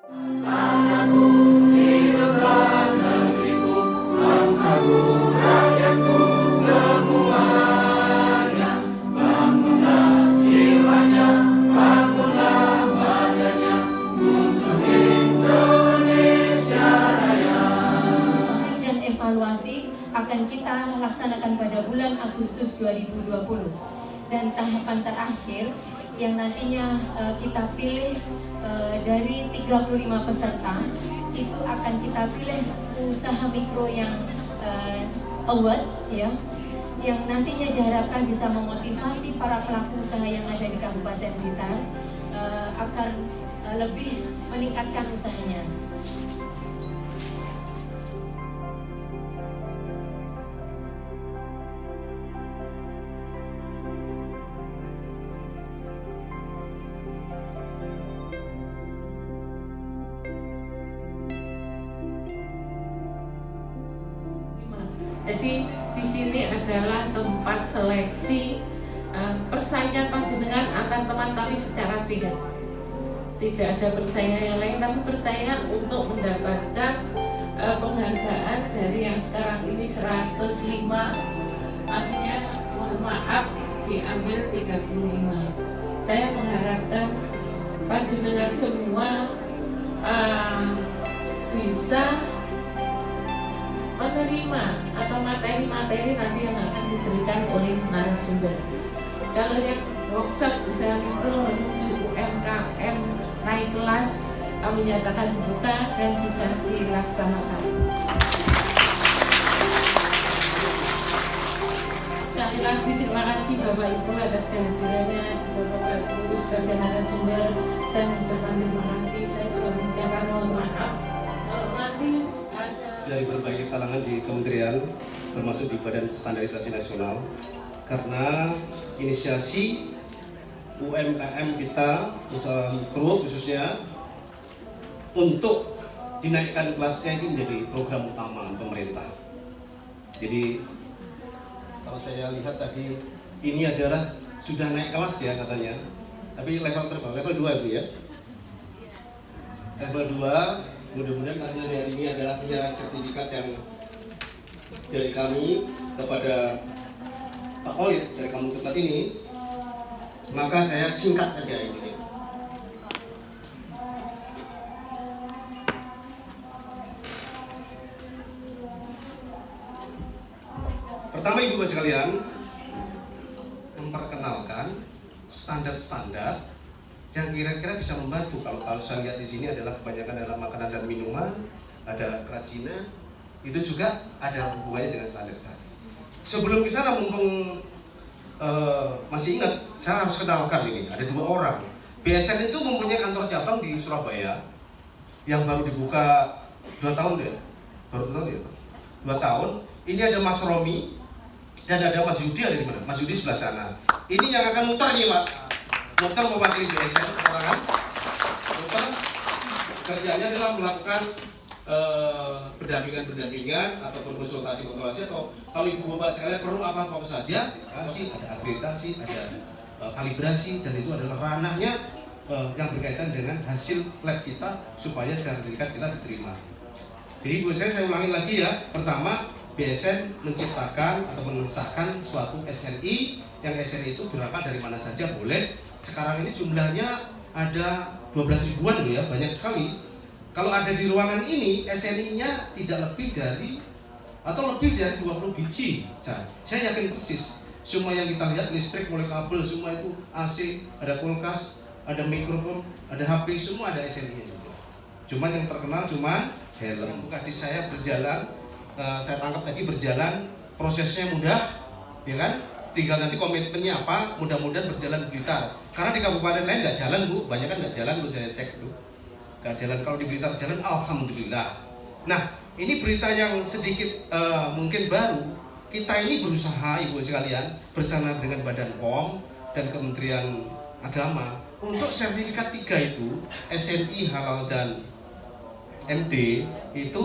Tanahku, hiduplah negeriku, bangsaku, rakyatku semuanya. Bangunlah jiwanya, bangunlah badannya untuk Indonesia Raya. Dan evaluasi akan kita laksanakan pada bulan Agustus 2020. Dan tahapan terakhir yang nantinya kita pilih dari 35 peserta, itu akan kita pilih usaha mikro yang award ya, yang nantinya diharapkan bisa memotivasi para pelaku usaha yang ada di Kabupaten Blitar akan lebih meningkatkan usahanya. Jadi di sini adalah tempat seleksi persaingan panjenengan antar teman kami secara sehat. Tidak ada persaingan yang lain, tapi persaingan untuk mendapatkan penghargaan dari yang sekarang ini 105, artinya mohon maaf diambil 35. Saya mengharapkan panjenengan semua bisa menerima atau materi-materi nanti yang akan diberikan oleh narasumber. Kalau yang workshop usaha mikro menuju UMKM naik kelas, kami nyatakan dibuka dan bisa dilaksanakan. Sekali lagi terima kasih Bapak Ibu atas kehadirannya, juga Bapak Ibu sebagai narasumber. Saya mengucapkan terima kasih. Saya juga mengucapkan mohon maaf kalau nanti dari berbagai kalangan di kementerian, termasuk di Badan Standarisasi Nasional, karena inisiasi UMKM kita, usaha mikro khususnya, untuk dinaikkan kelasnya itu menjadi program utama pemerintah. Jadi kalau saya lihat tadi, ini adalah sudah naik kelas ya katanya, tapi level berapa? Level 2 itu ya? Level 2. Mudah-mudahan karena hari ini adalah penyerahan sertifikat yang dari kami kepada Pak Khalid dari kampung tempat ini, maka saya singkat saja ini. Pertama Ibu Bapak sekalian, memperkenalkan standar-standar yang kira-kira bisa membantu. Kalau saya lihat di sini adalah kebanyakan adalah makanan dan minuman, ada kerajinan, itu juga ada hubungannya dengan standarisasi. Sebelum ke sana, mumpung masih ingat, saya harus kenalkan ini. Ada 2 orang. BSN itu mempunyai kantor cabang di Surabaya yang baru dibuka 2 tahun ya, baru 2 tahun ya, 2 tahun. Ini ada Mas Romi dan ada Mas Yudi, ada di mana? Mas Yudi sebelah sana. Ini yang akan muter nih Pak. Muter mewakili BSN, orang muter kerjanya adalah melakukan berdampingan ataupun konsultasi atau kalau Ibu Bapak sekalian perlu apa saja, ada akreditasi, ada kalibrasi, dan itu adalah ranahnya yang berkaitan dengan hasil lab kita supaya sertifikat kita diterima. Jadi buat saya ulangi lagi ya. Pertama, BSN menciptakan atau mengesahkan suatu SNI, yang SNI itu berapa dari mana saja boleh. Sekarang ini jumlahnya ada 12 ribuan loh ya, banyak sekali. Kalau ada di ruangan ini, SNI-nya tidak lebih dari atau lebih dari 20 biji. Saya yakin persis, semua yang kita lihat, listrik, mulai kabel, semua itu AC, ada kulkas, ada mikrofon, ada HP, semua ada SNI-nya juga. Cuman yang terkenal cuman helm. Tadi saya berjalan, saya tangkap tadi berjalan, prosesnya mudah, ya kan? Tinggal nanti komitmennya apa, mudah-mudahan berjalan di Blitar. Karena di kabupaten lain nggak jalan Bu, banyak kan nggak jalan, Bu saya cek itu. Nggak jalan, kalau di Blitar jalan, alhamdulillah. Nah, ini berita yang sedikit mungkin baru. Kita ini berusaha Ibu sekalian bersama dengan Badan POM dan Kementerian Agama untuk sertifikat 3 itu, SNI, halal dan MD itu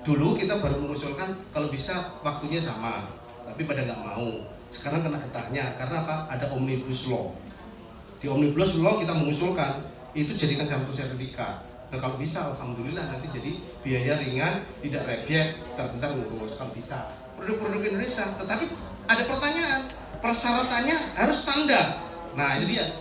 dulu kita baru mengusulkan kalau bisa waktunya sama, tapi pada nggak mau. Sekarang kena getahnya, karena apa? Ada Omnibus Law. Di Omnibus Law kita mengusulkan itu jadikan satu sertifikat. Nah, kalau bisa, alhamdulillah nanti jadi biaya ringan, tidak rebet, terbentar ngurus kalau bisa. Produk-produk Indonesia, tetapi ada pertanyaan, persyaratannya harus standar. Nah ini dia,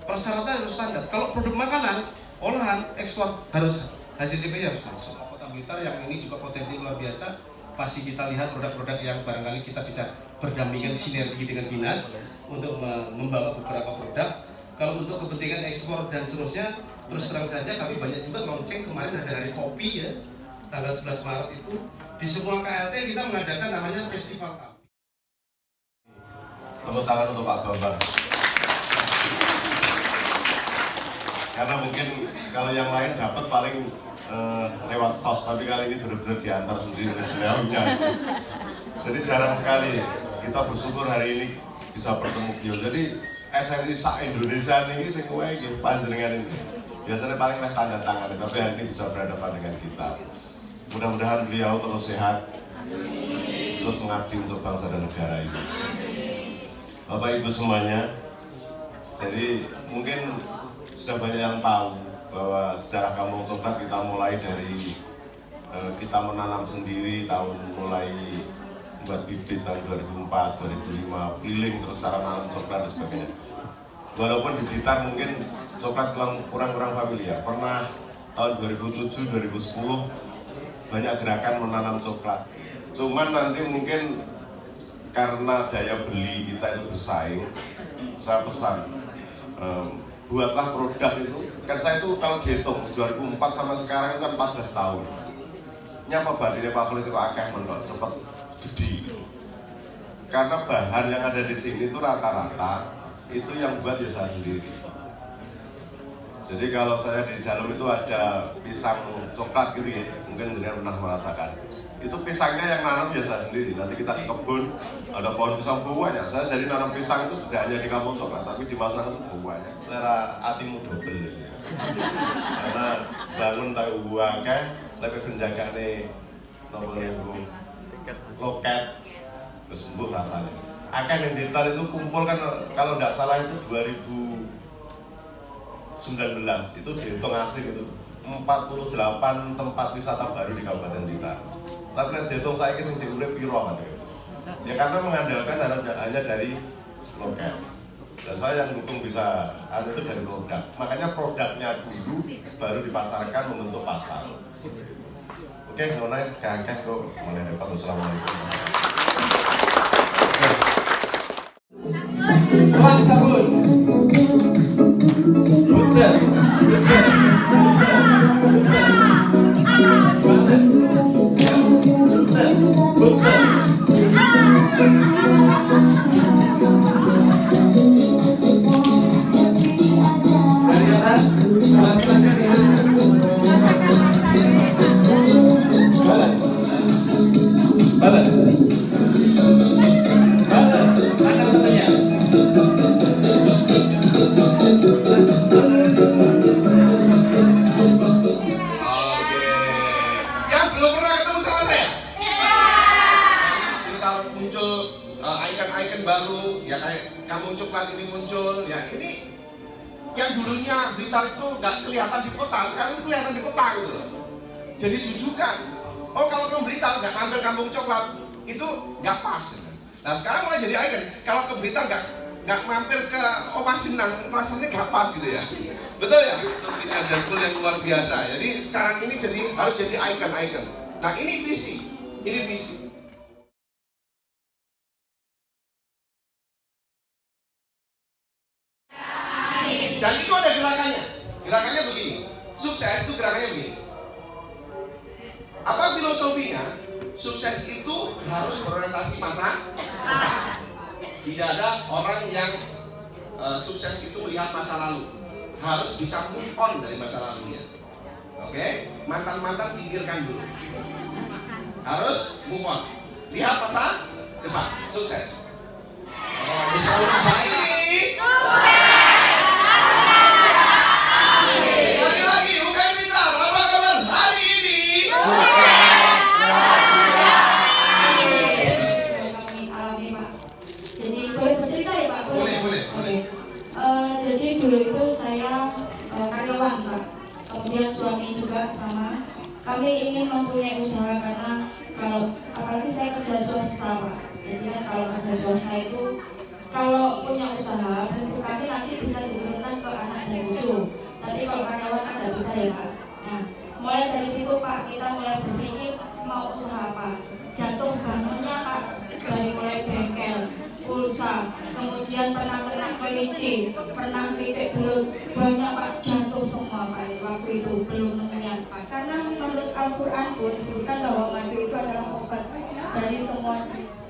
persyaratan harus standar. Kalau produk makanan, olahan, ekspor harus HACCP harus masuk. Kota Blitar yang ini juga potensi luar biasa. Pasti kita lihat produk-produk yang barangkali kita bisa berdampingan sinergi dengan dinas untuk membawa beberapa produk. Kalau untuk kepentingan ekspor dan seterusnya, terus terang saja kami banyak juga launching kemarin ada hari kopi ya, tanggal 11 Maret itu di semua KLT kita mengadakan namanya Festival Kopi. Tepuk tangan untuk Pak Bambang. Karena mungkin kalau yang lain dapat paling lewat tos, tapi kali ini benar-benar diantar sendiri oleh beliaunya. Jadi jarang sekali kita bersyukur hari ini bisa bertemu beliau. Jadi SNI se-Indonesia ini sing kowe iki panjenengan ini. Biasanya paling leh tanda tangan, tapi hari ini bisa berhadapan dengan kita. Mudah-mudahan beliau terus sehat, terus mengabdi untuk bangsa dan negara ini. Bapak Ibu semuanya, jadi mungkin sudah banyak yang tahu bahwa sejarah Kampung Coklat kita mulai dari kita menanam sendiri mulai buat bibit tahun 2004, 2005, keliling terus cara menanam coklat dan sebagainya. Walaupun di Blitar mungkin coklat kurang-kurang familiar, pernah tahun 2007, 2010 banyak gerakan menanam coklat. Cuman nanti mungkin karena daya beli kita itu bersaing, saya pesan buatlah produk itu. Kan saya itu kalau dihitung 2004 sama sekarang itu kan 14 tahun. Nyapa badine Pak Kulit itu akeh mentok cepet gede. Karena bahan yang ada di sini itu rata-rata itu yang buat ya saya sendiri. Jadi kalau saya di dalam itu ada pisang coklat gitu ya, mungkin kalian pernah merasakan. Itu pisangnya yang nanam ya saya sendiri. Nanti kita ke kebun, ada pohon pisang banyak. Saya jadi nanam pisang itu tidak hanya di Kampung Coklat, tapi di masyarakat itu banyak. Selera hatimu double ya. Karena bangun tahu buahnya, lebih penjagane nomor ibu loket, terus sembuh rasanya. Akan yang detail itu kumpul kan kalau tidak salah itu 2019 itu dihitung asing itu 48 tempat wisata baru di Kabupaten Blitar. Tapi yang dihitung saya ini sing urip piro kan ya karena mengandalkan hanya dari loket. Dan saya yang dukung bisa itu dari produk. Makanya produknya dulu baru dipasarkan membentuk pasar. Oke, semuanya kakek kok mulai repot. Assalamualaikum. Teman disambut. Betul. Dari atas, balas ya. Balas. Mana satunya? Baru ya kayak Kampung Coklat ini muncul ya, ini yang dulunya Blitar itu nggak kelihatan di kota, sekarang itu kelihatan di peta gitu loh. Jadi jujukan, oh kalau kamu Blitar nggak mampir Kampung Coklat itu nggak pas. Nah sekarang mulai jadi ikon, kalau ke Blitar nggak mampir ke Omah Jenang rasanya nggak pas gitu ya, betul ya? Itu example yang luar biasa. Jadi sekarang ini harus jadi ikon. Nah ini visi. Dan itu ada gerakannya begini. Sukses itu gerakannya begini. Apa filosofinya? Sukses itu harus berorientasi masa depan. Tidak ada orang yang sukses itu melihat masa lalu. Harus bisa move on dari masa lalunya. Oke? Mantan-mantan singkirkan dulu. Harus move on. Lihat masa depan. Sukses. Oh, bisa apa ini? Sukses! Sekali lagi, UKM Blitar, apa kabar hari ini? Alami Pak. Jadi boleh bercerita ya Pak? Boleh. Jadi dulu itu saya karyawan Pak. kemudian suami juga sama. Kami ingin mempunyai usaha karena kalau apalagi saya kerja swasta Pak. Jadi kan kalau kerja swasta itu kalau punya usaha prinsip kami nanti bisa diturunkan ke anak dan cucu. Tapi kalau karyawan tidak bisa ya Pak. Nah, mulai dari situ Pak kita mulai berpikir mau usaha apa. Jatuh bangunnya Pak dari mulai bengkel, pulsa, kemudian ternak-ternak kelinci, pernah kritik belut, banyak Pak jatuh semua Pak waktu itu belum mengenal Pak. Karena menurut Al-Quran pun disebutkan bahwa madu itu adalah obat dari semua jenis.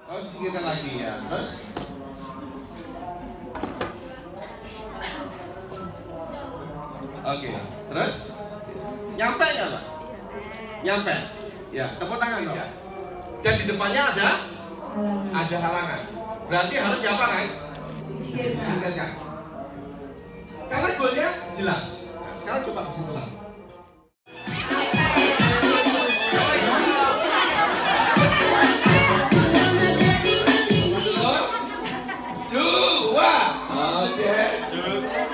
Oh, sedikit lagi ya. Terus oke, terus nyampe nggak Pak? Nyampe. Ya, tepuk tangan dong. Dan di depannya ada halangan. Berarti harus siapa kan? Singkirkan. Karena goalnya jelas. Nah, sekarang coba kesimpulan. Dua, oke.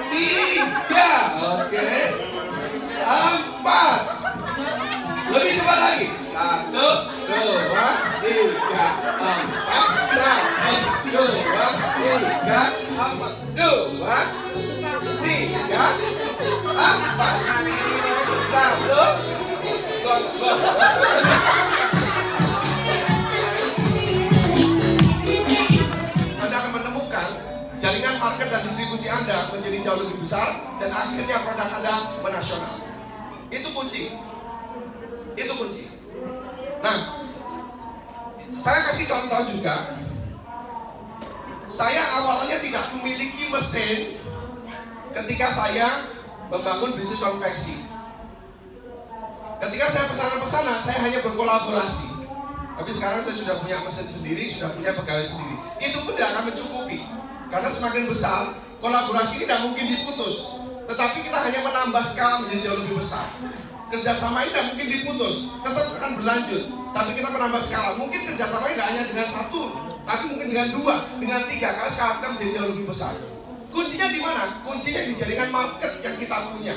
Tiga, oke. Empat. Lebih cepat lagi. 1, 2, 3, 4. 1, 2, 3, 4. 2, 3, 4. 1. Anda akan menemukan jaringan market dan distribusi Anda menjadi jauh lebih besar dan akhirnya produk Anda menasional. Itu kunci. Itu kunci. Nah, saya kasih contoh juga. Saya awalnya tidak memiliki mesin ketika saya membangun bisnis konveksi. Ketika saya pesanan-pesanan, saya hanya berkolaborasi. Tapi sekarang saya sudah punya mesin sendiri, sudah punya pegawai sendiri. Itu pun tidak akan mencukupi. Karena semakin besar, kolaborasi ini tidak mungkin diputus. Tetapi kita hanya menambah skala menjadi jauh lebih besar. Kerjasama ini tidak mungkin diputus, tetap akan berlanjut. Tapi kita menambah skala. Mungkin kerjasama tidak hanya dengan satu, tapi mungkin dengan dua, dengan tiga. Karena skala kita menjadi jauh lebih besar. Kuncinya di mana? Kuncinya di jaringan market yang kita punya.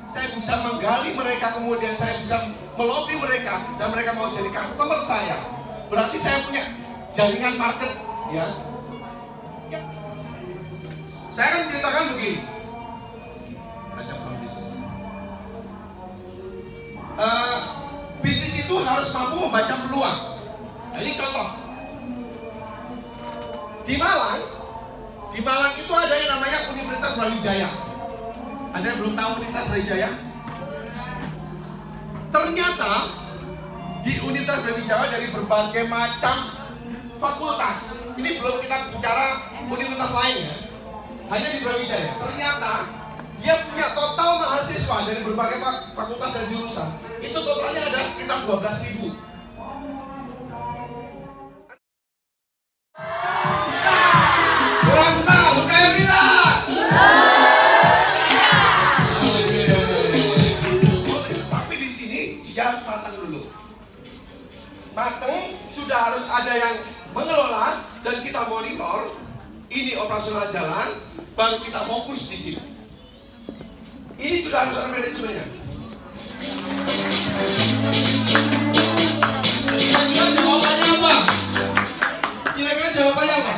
Saya bisa menggali mereka, kemudian saya bisa melobi mereka, dan mereka mau jadi customer saya. Berarti saya punya jaringan market, ya. Saya akan ceritakan begini. Baca bisnis. Bisnis itu harus mampu membaca peluang. Nah, ini contoh. Di Malang itu ada yang namanya Universitas Brawijaya. Ada yang belum tahu Universitas Brawijaya? Ternyata di Universitas Brawijaya dari berbagai macam fakultas. Ini belum kita bicara universitas lain ya. Hanya di Brawijaya. Ternyata dia punya total mahasiswa dari berbagai fakultas dan jurusan. Itu totalnya ada sekitar 12.000. Kurang senang, suka bilang. Tapi di sini dia harus matang dulu. Matang sudah harus ada yang mengelola dan kita monitor. Ini operasional jalan, baru kita fokus di sini. Ini sudah harus ada manajemennya. Kira-kira jawabannya apa? Kira-kira jawabannya apa?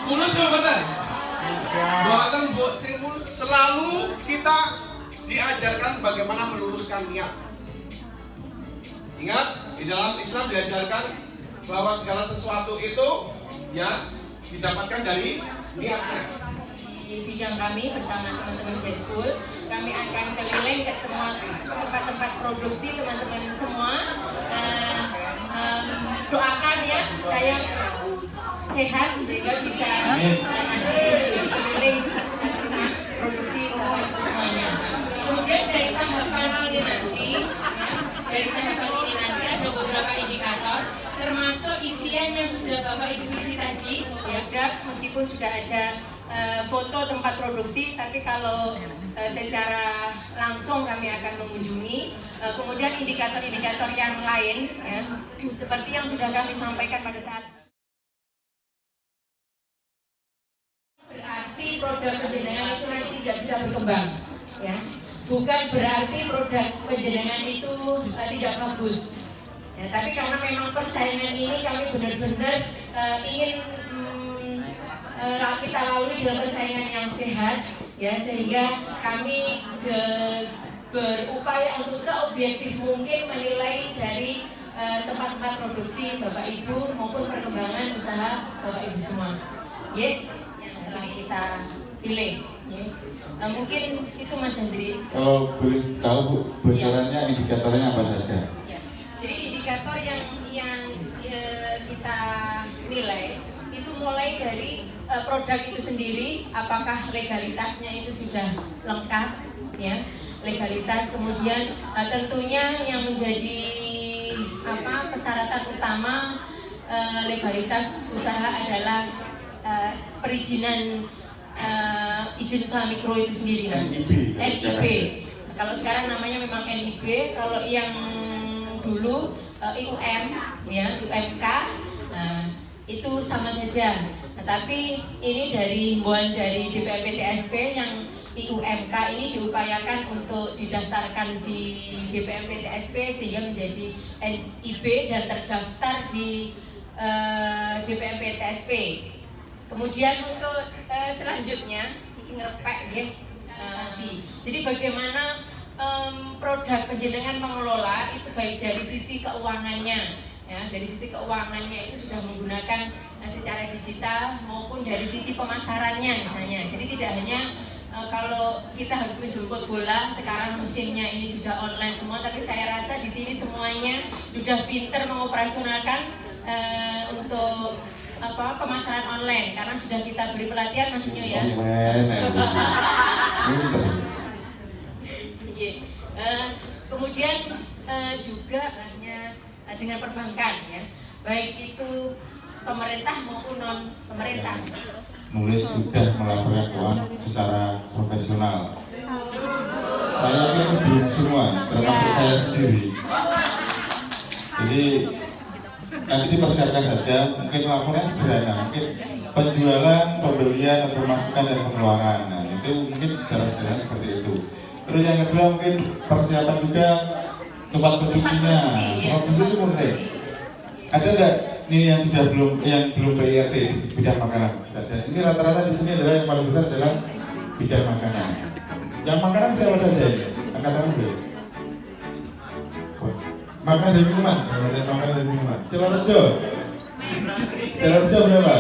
Mulus jawabannya? Buatan selalu kita diajarkan bagaimana meluruskan niat. Ingat, di dalam Islam diajarkan bahwa segala sesuatu itu ya didapatkan dari niatnya. Di bidang kami bersama teman-teman Jetpool, kami akan keliling ke tempat-tempat produksi teman-teman semua. Doakan ya, saya sehat sehingga bisa keliling produksi semuanya. Kemudian dari tahapan ini nanti, ada beberapa indikator, termasuk isian yang sudah Bapak Ibu isi tadi, ya graf, meskipun sudah ada foto tempat produksi, tapi kalau secara langsung kami akan mengunjungi. Kemudian indikator-indikator yang lain, ya, seperti yang sudah kami sampaikan pada saat berarti produk penjenengan itu nanti tidak bisa berkembang, ya. Bukan berarti produk penjenengan itu tidak bagus. Ya, tapi karena memang persaingan ini kami benar-benar ingin kita lalui dalam persaingan yang sehat, ya, sehingga kami berupaya untuk seobjektif mungkin menilai dari tempat-tempat produksi Bapak Ibu maupun perkembangan usaha Bapak Ibu semua. Ya, yang kita pilih. Ya. Mungkin itu Mas Hendri. Kalau Bu, bocorannya indikatornya apa saja? Ya. Jadi indikator yang kita nilai itu mulai dari produk itu sendiri, apakah legalitasnya itu sudah lengkap, ya, legalitas. Kemudian tentunya yang menjadi persyaratan utama legalitas usaha adalah perizinan izin usaha mikro itu sendiri, NIB. Kalau sekarang namanya memang NIB, kalau yang dulu IUM, ya, UMK, itu sama saja. Tapi ini dari himbauan dari DPMP TSP yang IUMK ini diupayakan untuk didaftarkan di DPMP TSP sehingga menjadi NIB dan terdaftar di DPMP TSP. Kemudian untuk selanjutnya ini ngerepek ya. Jadi bagaimana produk penjenengan pengelola itu baik dari sisi keuangannya, ya, dari sisi keuangannya itu sudah menggunakan secara digital maupun dari sisi pemasarannya misalnya. Jadi tidak hanya kalau kita harus menjemput bola, sekarang musimnya ini sudah online semua, tapi saya rasa di sini semuanya sudah pinter mengoperasionalkan untuk pemasaran online karena sudah kita beri pelatihan Mas Inyo ya. Kemudian juga dengan perbankan, ya, baik itu pemerintah maupun non pemerintah. Nulis sudah melaporkan keuangan secara profesional. Saya kira belum semua, termasuk saya sendiri. Jadi nanti dipersiapkan saja, mungkin laporannya sederhana, mungkin penjualan, pembelian, pemasukan dan pengeluaran. Nah, itu mungkin secara sederhana seperti itu. Terus yang kedua mungkin persiapan juga tempat produksinya. Tempat produksi itu penting. Ada nggak ini yang sudah belum PIRT bidang makanan? Dan ini rata-rata di sini adalah yang paling besar adalah bidang makanan. Yang makanan siapa saja ini? Angkat tangan dulu. Makanan dan minuman, makanan dan minuman. Celorjo berapa?